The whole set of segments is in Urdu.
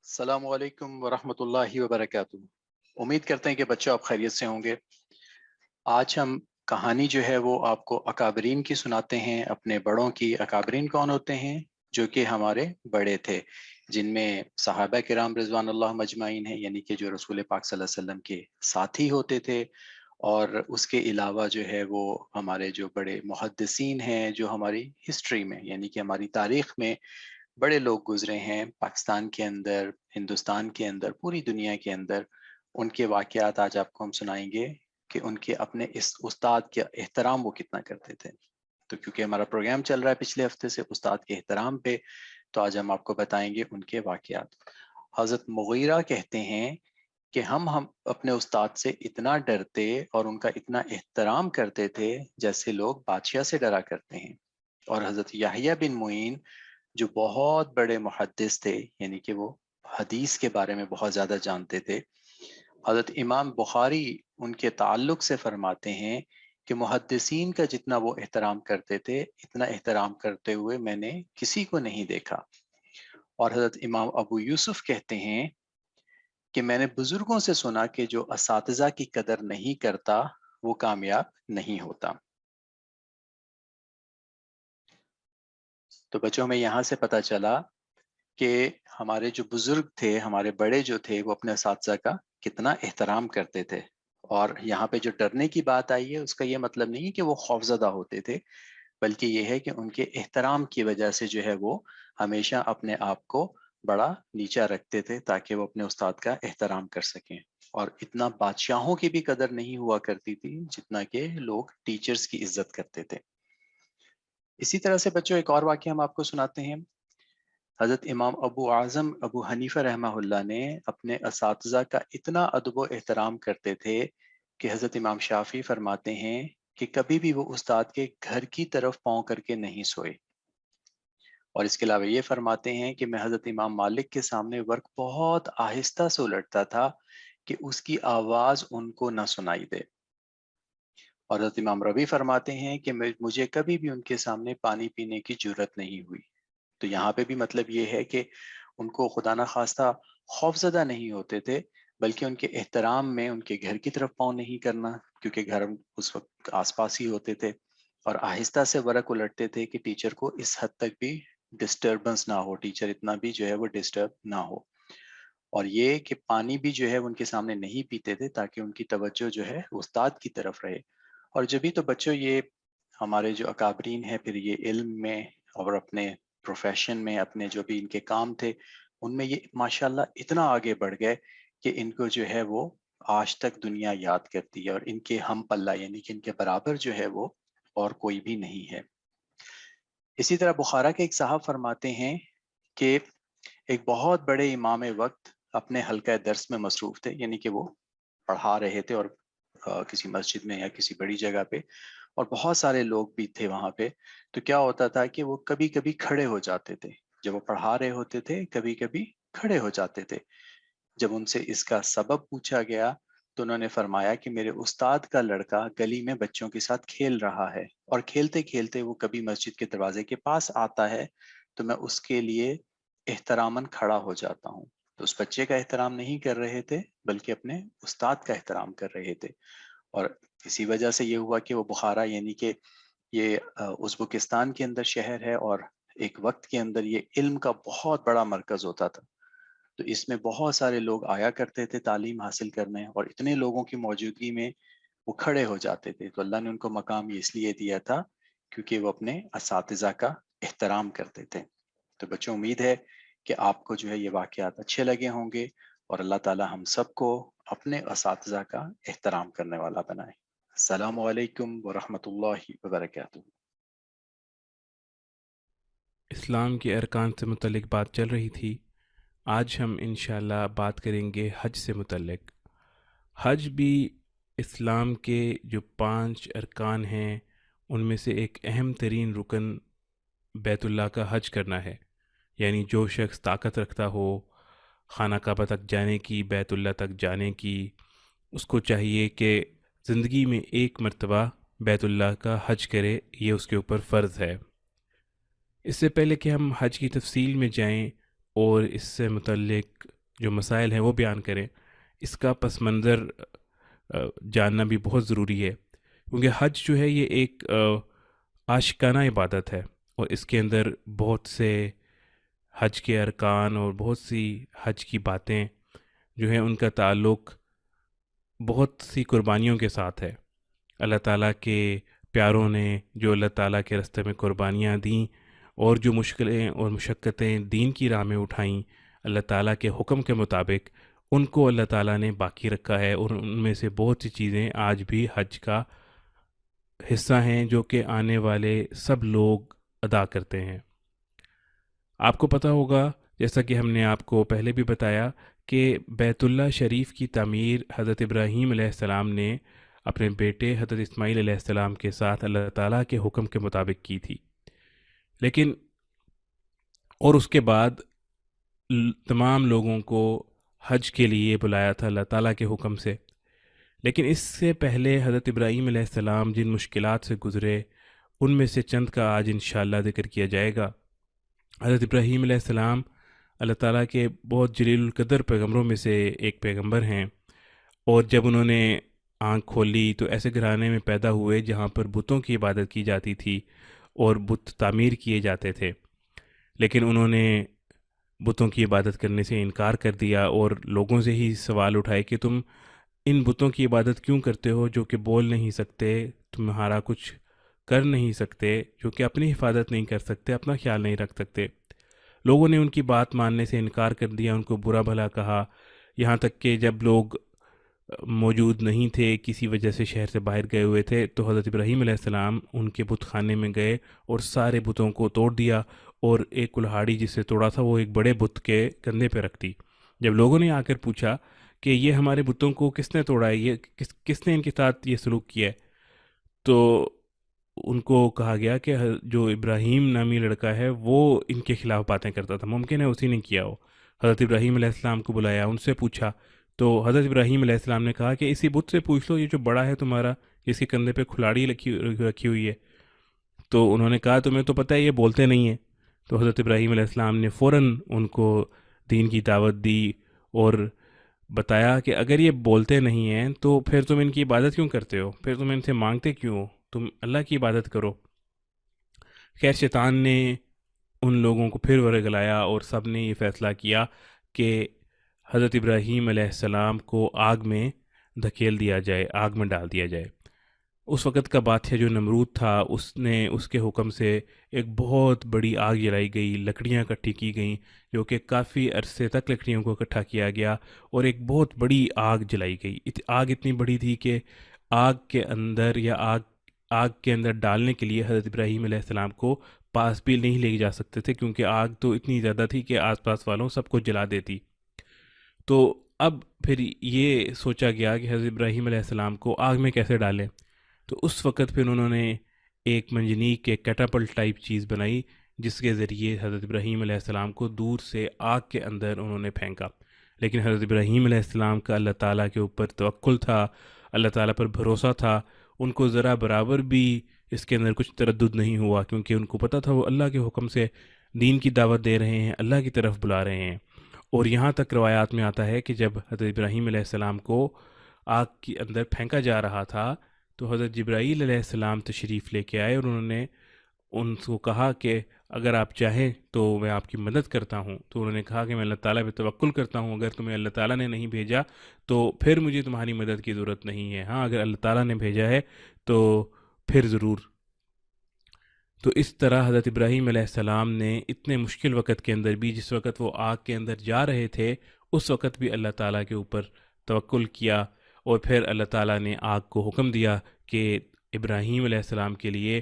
السلام علیکم ورحمۃ اللہ وبرکاتہ۔ امید کرتے ہیں کہ بچوں آپ خیریت سے ہوں گے۔ آج ہم کہانی جو ہے وہ آپ کو اکابرین کی سناتے ہیں، اپنے بڑوں کی۔ اکابرین کون ہوتے ہیں؟ جو کہ ہمارے بڑے تھے، جن میں صحابہ کرام رضوان اللہ مجمعین ہیں، یعنی کہ جو رسول پاک صلی اللہ علیہ وسلم کے ساتھی ہوتے تھے، اور اس کے علاوہ جو ہے وہ ہمارے جو بڑے محدثین ہیں، جو ہماری ہسٹری میں یعنی کہ ہماری تاریخ میں بڑے لوگ گزرے ہیں، پاکستان کے اندر، ہندوستان کے اندر، پوری دنیا کے اندر۔ ان کے واقعات آج آپ کو ہم سنائیں گے کہ ان کے اپنے اس استاد کے احترام وہ کتنا کرتے تھے۔ تو کیونکہ ہمارا پروگرام چل رہا ہے پچھلے ہفتے سے استاد کے احترام پہ، تو آج ہم آپ کو بتائیں گے ان کے واقعات۔ حضرت مغیرہ کہتے ہیں کہ ہم اپنے استاد سے اتنا ڈرتے اور ان کا اتنا احترام کرتے تھے جیسے لوگ بادشاہ سے ڈرا کرتے ہیں۔ اور حضرت یحییٰ بن معین جو بہت بڑے محدث تھے، یعنی کہ وہ حدیث کے بارے میں بہت زیادہ جانتے تھے، حضرت امام بخاری ان کے تعلق سے فرماتے ہیں کہ محدثین کا جتنا وہ احترام کرتے تھے، اتنا احترام کرتے ہوئے میں نے کسی کو نہیں دیکھا۔ اور حضرت امام ابو یوسف کہتے ہیں کہ میں نے بزرگوں سے سنا کہ جو اساتذہ کی قدر نہیں کرتا وہ کامیاب نہیں ہوتا۔ تو بچوں میں یہاں سے پتہ چلا کہ ہمارے جو بزرگ تھے، ہمارے بڑے جو تھے، وہ اپنے اساتذہ کا کتنا احترام کرتے تھے۔ اور یہاں پہ جو ڈرنے کی بات آئی ہے، اس کا یہ مطلب نہیں ہے کہ وہ خوفزدہ ہوتے تھے، بلکہ یہ ہے کہ ان کے احترام کی وجہ سے جو ہے وہ ہمیشہ اپنے آپ کو بڑا نیچا رکھتے تھے تاکہ وہ اپنے استاد کا احترام کر سکیں۔ اور اتنا بادشاہوں کی بھی قدر نہیں ہوا کرتی تھی جتنا کہ لوگ ٹیچرز کی عزت کرتے تھے۔ اسی طرح سے بچوں ایک اور واقعہ ہم آپ کو سناتے ہیں۔ حضرت امام ابو اعظم ابو حنیفہ رحمہ اللہ نے اپنے اساتذہ کا اتنا ادب و احترام کرتے تھے کہ حضرت امام شافعی فرماتے ہیں کہ کبھی بھی وہ استاد کے گھر کی طرف پاؤں کر کے نہیں سوئے۔ اور اس کے علاوہ یہ فرماتے ہیں کہ میں حضرت امام مالک کے سامنے ورق بہت آہستہ سے الٹتا تھا کہ اس کی آواز ان کو نہ سنائی دے۔ اور حضرت امام ربی فرماتے ہیں کہ مجھے کبھی بھی ان کے سامنے پانی پینے کی جرت نہیں ہوئی۔ تو یہاں پہ بھی مطلب یہ ہے کہ ان کو خدا نہ خواستہ خوف زدہ نہیں ہوتے تھے، بلکہ ان کے احترام میں ان کے گھر کی طرف پاؤں نہیں کرنا، کیونکہ گھر اس وقت آس پاس ہی ہوتے تھے، اور آہستہ سے ورق الٹتے تھے کہ ٹیچر کو اس حد تک بھی ڈسٹربنس نہ ہو، ٹیچر اتنا بھی جو ہے وہ ڈسٹرب نہ ہو۔ اور یہ کہ پانی بھی جو ہے ان کے سامنے نہیں پیتے تھے تاکہ ان کی توجہ جو ہے استاد کی طرف رہے۔ اور جبھی تو بچوں یہ ہمارے جو اکابرین ہیں، پھر یہ علم میں اور اپنے پروفیشن میں، اپنے جو بھی ان کے کام تھے، ان میں یہ ماشاءاللہ اتنا آگے بڑھ گئے کہ ان کو جو ہے وہ آج تک دنیا یاد کرتی ہے، اور ان کے ہم پلہ یعنی کہ ان کے برابر جو ہے وہ اور کوئی بھی نہیں ہے۔ اسی طرح بخارا کے ایک صاحب فرماتے ہیں کہ ایک بہت بڑے امام وقت اپنے حلقہ درس میں مصروف تھے، یعنی کہ وہ پڑھا رہے تھے، اور کسی مسجد میں یا کسی بڑی جگہ پہ، اور بہت سارے لوگ بھی تھے وہاں پہ۔ تو کیا ہوتا تھا کہ وہ کبھی کبھی کھڑے ہو جاتے تھے جب وہ پڑھا رہے ہوتے تھے، کبھی کبھی کھڑے ہو جاتے تھے۔ جب ان سے اس کا سبب پوچھا گیا تو انہوں نے فرمایا کہ میرے استاد کا لڑکا گلی میں بچوں کے ساتھ کھیل رہا ہے، اور کھیلتے کھیلتے وہ کبھی مسجد کے دروازے کے پاس آتا ہے تو میں اس کے لیے احتراماً کھڑا ہو جاتا ہوں۔ تو اس بچے کا احترام نہیں کر رہے تھے، بلکہ اپنے استاد کا احترام کر رہے تھے۔ اور اسی وجہ سے یہ ہوا کہ وہ بخارا یعنی کہ یہ ازبکستان کے اندر شہر ہے، اور ایک وقت کے اندر یہ علم کا بہت بڑا مرکز ہوتا تھا۔ تو اس میں بہت سارے لوگ آیا کرتے تھے تعلیم حاصل کرنے، اور اتنے لوگوں کی موجودگی میں وہ کھڑے ہو جاتے تھے۔ تو اللہ نے ان کو مقام یہ اس لیے دیا تھا کیونکہ وہ اپنے اساتذہ کا احترام کرتے تھے۔ تو بچوں امید ہے کہ آپ کو جو ہے یہ واقعات اچھے لگے ہوں گے، اور اللہ تعالی ہم سب کو اپنے اساتذہ کا احترام کرنے والا بنائے۔ السلام علیکم ورحمۃ اللہ وبرکاتہ۔ اسلام کے ارکان سے متعلق بات چل رہی تھی۔ آج ہم انشاءاللہ بات کریں گے حج سے متعلق۔ حج بھی اسلام کے جو 5 ارکان ہیں ان میں سے ایک اہم ترین رکن بیت اللہ کا حج کرنا ہے۔ یعنی جو شخص طاقت رکھتا ہو خانہ کعبہ تک جانے کی، بیت اللہ تک جانے کی، اس کو چاہیے کہ زندگی میں ایک مرتبہ بیت اللہ کا حج کرے، یہ اس کے اوپر فرض ہے۔ اس سے پہلے کہ ہم حج کی تفصیل میں جائیں اور اس سے متعلق جو مسائل ہیں وہ بیان کریں، اس کا پس منظر جاننا بھی بہت ضروری ہے، کیونکہ حج جو ہے یہ ایک عاشقانہ عبادت ہے، اور اس کے اندر بہت سے حج کے ارکان اور بہت سی حج کی باتیں جو ہیں ان کا تعلق بہت سی قربانیوں کے ساتھ ہے۔ اللہ تعالیٰ کے پیاروں نے جو اللہ تعالیٰ کے راستے میں قربانیاں دیں اور جو مشکلیں اور مشقتیں دین کی راہ میں اٹھائیں اللہ تعالیٰ کے حکم کے مطابق، ان کو اللہ تعالیٰ نے باقی رکھا ہے، اور ان میں سے بہت سی چیزیں آج بھی حج کا حصہ ہیں جو کہ آنے والے سب لوگ ادا کرتے ہیں۔ آپ کو پتہ ہوگا، جیسا کہ ہم نے آپ کو پہلے بھی بتایا، کہ بیت اللہ شریف کی تعمیر حضرت ابراہیم علیہ السلام نے اپنے بیٹے حضرت اسماعیل علیہ السلام کے ساتھ اللہ تعالیٰ کے حکم کے مطابق کی تھی، لیکن اور اس کے بعد تمام لوگوں کو حج کے لیے بلایا تھا اللہ تعالیٰ کے حکم سے۔ لیکن اس سے پہلے حضرت ابراہیم علیہ السلام جن مشکلات سے گزرے، ان میں سے چند کا آج انشاءاللہ ذکر کیا جائے گا۔ حضرت ابراہیم علیہ السلام اللہ تعالیٰ کے بہت جلیل القدر پیغمبروں میں سے ایک پیغمبر ہیں، اور جب انہوں نے آنکھ کھولی تو ایسے گھرانے میں پیدا ہوئے جہاں پر بتوں کی عبادت کی جاتی تھی اور بت تعمیر کیے جاتے تھے، لیکن انہوں نے بتوں کی عبادت کرنے سے انکار کر دیا اور لوگوں سے ہی سوال اٹھائے کہ تم ان بتوں کی عبادت کیوں کرتے ہو جو کہ بول نہیں سکتے، تمہارا کچھ کر نہیں سکتے، جو کہ اپنی حفاظت نہیں کر سکتے، اپنا خیال نہیں رکھ سکتے۔ لوگوں نے ان کی بات ماننے سے انکار کر دیا، ان کو برا بھلا کہا، یہاں تک کہ جب لوگ موجود نہیں تھے، کسی وجہ سے شہر سے باہر گئے ہوئے تھے، تو حضرت ابراہیم علیہ السلام ان کے بت خانے میں گئے اور سارے بتوں کو توڑ دیا، اور ایک کلہاڑی جس سے توڑا تھا وہ ایک بڑے بت کے کندھے پہ رکھ دی۔ جب لوگوں نے آ کر پوچھا کہ یہ ہمارے بتوں کو کس نے توڑا ہے، یہ کس نے ان کے ساتھ یہ سلوک کیا ہے، تو ان کو کہا گیا کہ جو ابراہیم نامی لڑکا ہے وہ ان کے خلاف باتیں کرتا تھا، ممکن ہے اسی نے کیا ہو۔ حضرت ابراہیم علیہ السلام کو بلایا، ان سے پوچھا، تو حضرت ابراہیم علیہ السلام نے کہا کہ اسی بت سے پوچھ لو، یہ جو بڑا ہے تمہارا، جس کے کندھے پہ کھلاڑی رکھی ہوئی ہے۔ تو انہوں نے کہا تمہیں تو پتہ ہے یہ بولتے نہیں ہیں۔ تو حضرت ابراہیم علیہ السلام نے فوراً ان کو دین کی دعوت دی اور بتایا کہ اگر یہ بولتے نہیں ہیں تو پھر تم ان کی عبادت کیوں کرتے ہو، پھر تم ان سے مانگتے کیوں ہو، تم اللہ کی عبادت کرو۔ خیر شیطان نے ان لوگوں کو پھر ورگلایا اور سب نے یہ فیصلہ کیا کہ حضرت ابراہیم علیہ السلام کو آگ میں دھکیل دیا جائے، آگ میں ڈال دیا جائے۔ اس وقت کا بادشاہ جو نمرود تھا، اس نے اس کے حکم سے ایک بہت بڑی آگ جلائی گئی، لکڑیاں اکٹھی کی گئیں، جو کہ کافی عرصے تک لکڑیوں کو اکٹھا کیا گیا اور ایک بہت بڑی آگ جلائی گئی۔ آگ اتنی بڑی تھی کہ آگ کے اندر یا آگ کے اندر ڈالنے کے لیے حضرت ابراہیم علیہ السلام کو پاس بھی نہیں لے جا سکتے تھے، کیونکہ آگ تو اتنی زیادہ تھی کہ آس پاس والوں سب کو جلا دیتی۔ تو اب پھر یہ سوچا گیا کہ حضرت ابراہیم علیہ السلام کو آگ میں کیسے ڈالیں۔ تو اس وقت پھر انہوں نے ایک منجنیق کے کیٹاپلٹ ٹائپ چیز بنائی، جس کے ذریعے حضرت ابراہیم علیہ السلام کو دور سے آگ کے اندر انہوں نے پھینکا۔ لیکن حضرت ابراہیم علیہ السلام کا اللہ تعالیٰ کے اوپر توکل تھا، اللہ تعالیٰ پر بھروسہ تھا، ان کو ذرا برابر بھی اس کے اندر کچھ تردد نہیں ہوا، کیونکہ ان کو پتہ تھا وہ اللہ کے حکم سے دین کی دعوت دے رہے ہیں، اللہ کی طرف بلا رہے ہیں۔ اور یہاں تک روایات میں آتا ہے کہ جب حضرت ابراہیم علیہ السلام کو آگ کے اندر پھینکا جا رہا تھا تو حضرت جبرائیل علیہ السلام تشریف لے کے آئے اور انہوں نے ان کو کہا کہ اگر آپ چاہیں تو میں آپ کی مدد کرتا ہوں۔ تو انہوں نے کہا کہ میں اللہ تعالیٰ پہ توکل کرتا ہوں، اگر تمہیں اللہ تعالیٰ نے نہیں بھیجا تو پھر مجھے تمہاری مدد کی ضرورت نہیں ہے، ہاں اگر اللہ تعالیٰ نے بھیجا ہے تو پھر ضرور۔ تو اس طرح حضرت ابراہیم علیہ السلام نے اتنے مشکل وقت کے اندر بھی، جس وقت وہ آگ کے اندر جا رہے تھے، اس وقت بھی اللہ تعالیٰ کے اوپر توکل کیا، اور پھر اللہ تعالیٰ نے آگ کو حکم دیا کہ ابراہیم علیہ السلام کے لیے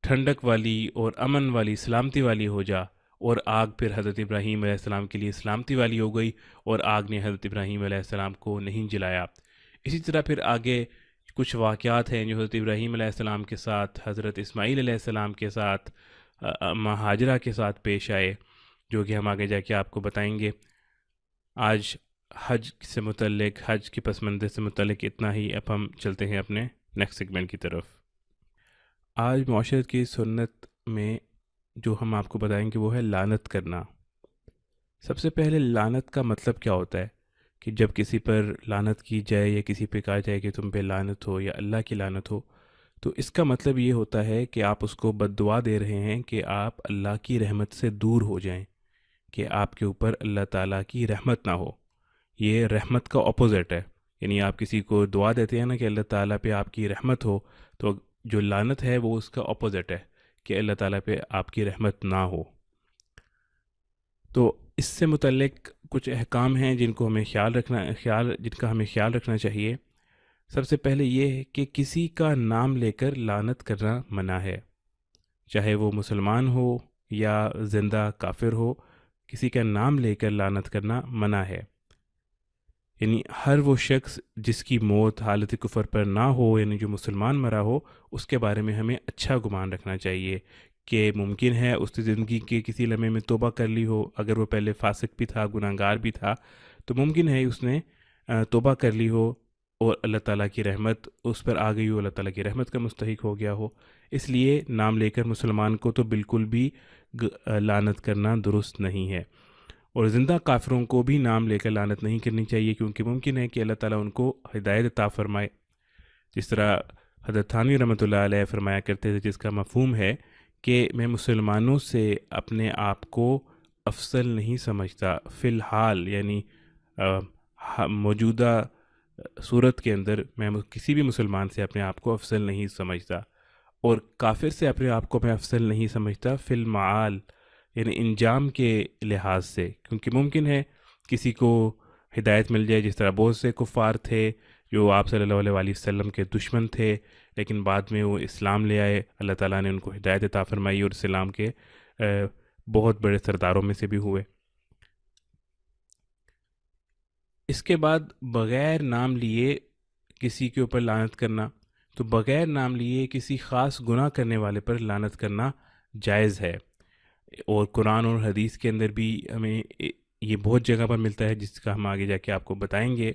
ٹھنڈک والی اور امن والی، سلامتی والی ہو جا، اور آگ پھر حضرت ابراہیم علیہ السلام کے لیے سلامتی والی ہو گئی، اور آگ نے حضرت ابراہیم علیہ السلام کو نہیں جلایا۔ اسی طرح پھر آگے کچھ واقعات ہیں جو حضرت ابراہیم علیہ السلام کے ساتھ، حضرت اسماعیل علیہ السلام کے ساتھ، اماں ہاجرہ کے ساتھ پیش آئے، جو کہ ہم آگے جا کے آپ کو بتائیں گے۔ آج حج سے متعلق، حج کے پس منظر سے متعلق اتنا ہی، اب ہم چلتے ہیں اپنے نیکسٹ سیگمنٹ کی طرف۔ آج معاشرت کی سنت میں جو ہم آپ کو بتائیں گے وہ ہے لعنت کرنا۔ سب سے پہلے لعنت کا مطلب کیا ہوتا ہے؟ کہ جب کسی پر لعنت کی جائے یا کسی پہ کہا جائے کہ تم پہ لعنت ہو یا اللہ کی لعنت ہو، تو اس کا مطلب یہ ہوتا ہے کہ آپ اس کو بد دعا دے رہے ہیں کہ آپ اللہ کی رحمت سے دور ہو جائیں، کہ آپ کے اوپر اللہ تعالیٰ کی رحمت نہ ہو۔ یہ رحمت کا اپوزٹ ہے، یعنی آپ کسی کو دعا دیتے ہیں نا کہ اللہ تعالیٰ پہ آپ کی رحمت ہو، تو جو لعنت ہے وہ اس کا اپوزٹ ہے کہ اللہ تعالیٰ پہ آپ کی رحمت نہ ہو۔ تو اس سے متعلق کچھ احکام ہیں جن کا ہمیں خیال رکھنا چاہیے۔ سب سے پہلے یہ ہے کہ کسی کا نام لے کر لعنت کرنا منع ہے، چاہے وہ مسلمان ہو یا زندہ کافر ہو، کسی کا نام لے کر لعنت کرنا منع ہے۔ یعنی ہر وہ شخص جس کی موت حالت کفر پر نہ ہو، یعنی جو مسلمان مرا ہو، اس کے بارے میں ہمیں اچھا گمان رکھنا چاہیے کہ ممکن ہے اس کی زندگی کے کسی لمحے میں توبہ کر لی ہو، اگر وہ پہلے فاسق بھی تھا، گناہ گار بھی تھا، تو ممکن ہے اس نے توبہ کر لی ہو اور اللہ تعالیٰ کی رحمت اس پر آ گئی ہو، اللہ تعالیٰ کی رحمت کا مستحق ہو گیا ہو۔ اس لیے نام لے کر مسلمان کو تو بالکل بھی لعنت کرنا درست نہیں ہے، اور زندہ کافروں کو بھی نام لے کر لعنت نہیں کرنی چاہیے، کیونکہ ممکن ہے کہ اللہ تعالیٰ ان کو ہدایت عطا فرمائے۔ جس طرح حضرت تھانوی رحمۃ اللہ علیہ فرمایا کرتے تھے، جس کا مفہوم ہے کہ میں مسلمانوں سے اپنے آپ کو افضل نہیں سمجھتا فی الحال، یعنی موجودہ صورت کے اندر میں کسی بھی مسلمان سے اپنے آپ کو افضل نہیں سمجھتا، اور کافر سے اپنے آپ کو میں افضل نہیں سمجھتا فی المعال، یعنی انجام کے لحاظ سے، کیونکہ ممکن ہے کسی کو ہدایت مل جائے، جس طرح بہت سے کفار تھے جو آپ صلی اللہ علیہ وسلم کے دشمن تھے، لیکن بعد میں وہ اسلام لے آئے، اللہ تعالیٰ نے ان کو ہدایت عطا فرمائی اور اسلام کے بہت بڑے سرداروں میں سے بھی ہوئے۔ اس کے بعد بغیر نام لیے کسی کے اوپر لعنت کرنا، تو بغیر نام لیے کسی خاص گناہ کرنے والے پر لعنت کرنا جائز ہے، اور قرآن اور حدیث کے اندر بھی ہمیں یہ بہت جگہ پر ملتا ہے، جس کا ہم آگے جا کے آپ کو بتائیں گے۔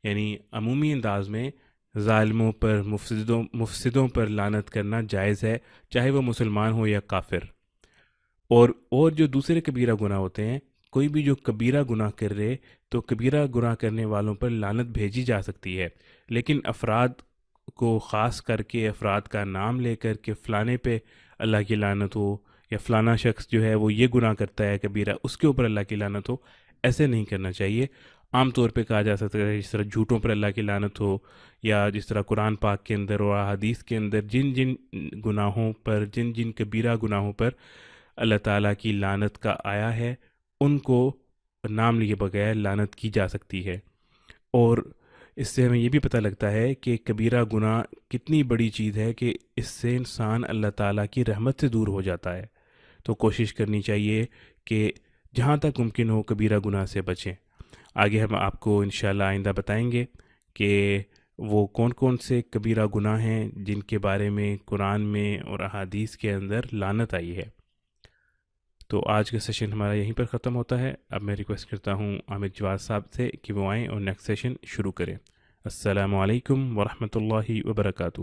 یعنی عمومی انداز میں ظالموں پر، مفسدوں پر لعنت کرنا جائز ہے، چاہے وہ مسلمان ہو یا کافر۔ اور جو دوسرے کبیرہ گناہ ہوتے ہیں، کوئی بھی جو کبیرہ گناہ کر رہے، تو کبیرہ گناہ کرنے والوں پر لعنت بھیجی جا سکتی ہے، لیکن افراد کو خاص کر کے افراد کا نام لے کر کہ فلانے پہ اللہ کی لعنت ہو، یا فلانا شخص جو ہے وہ یہ گناہ کرتا ہے کبیرہ، اس کے اوپر اللہ کی لعنت ہو، ایسے نہیں کرنا چاہیے۔ عام طور پہ کہا جا سکتا ہے جس طرح جھوٹوں پر اللہ کی لعنت ہو، یا جس طرح قرآن پاک کے اندر اور حدیث کے اندر جن جن گناہوں پر، جن جن کبیرہ گناہوں پر اللہ تعالیٰ کی لعنت کا آیا ہے، ان کو نام لیے بغیر لعنت کی جا سکتی ہے۔ اور اس سے ہمیں یہ بھی پتہ لگتا ہے کہ کبیرہ گناہ کتنی بڑی چیز ہے کہ اس سے انسان اللہ تعالیٰ کی رحمت سے دور ہو جاتا ہے۔ تو کوشش کرنی چاہیے کہ جہاں تک ممکن ہو کبیرہ گناہ سے بچیں۔ آگے ہم آپ کو انشاءاللہ آئندہ بتائیں گے کہ وہ کون کون سے کبیرہ گناہ ہیں جن کے بارے میں قرآن میں اور احادیث کے اندر لعنت آئی ہے۔ تو آج کا سیشن ہمارا یہیں پر ختم ہوتا ہے۔ اب میں ریکویسٹ کرتا ہوں عامر جواد صاحب سے کہ وہ آئیں اور نیکسٹ سیشن شروع کریں۔ السلام علیکم ورحمۃ اللہ وبرکاتہ۔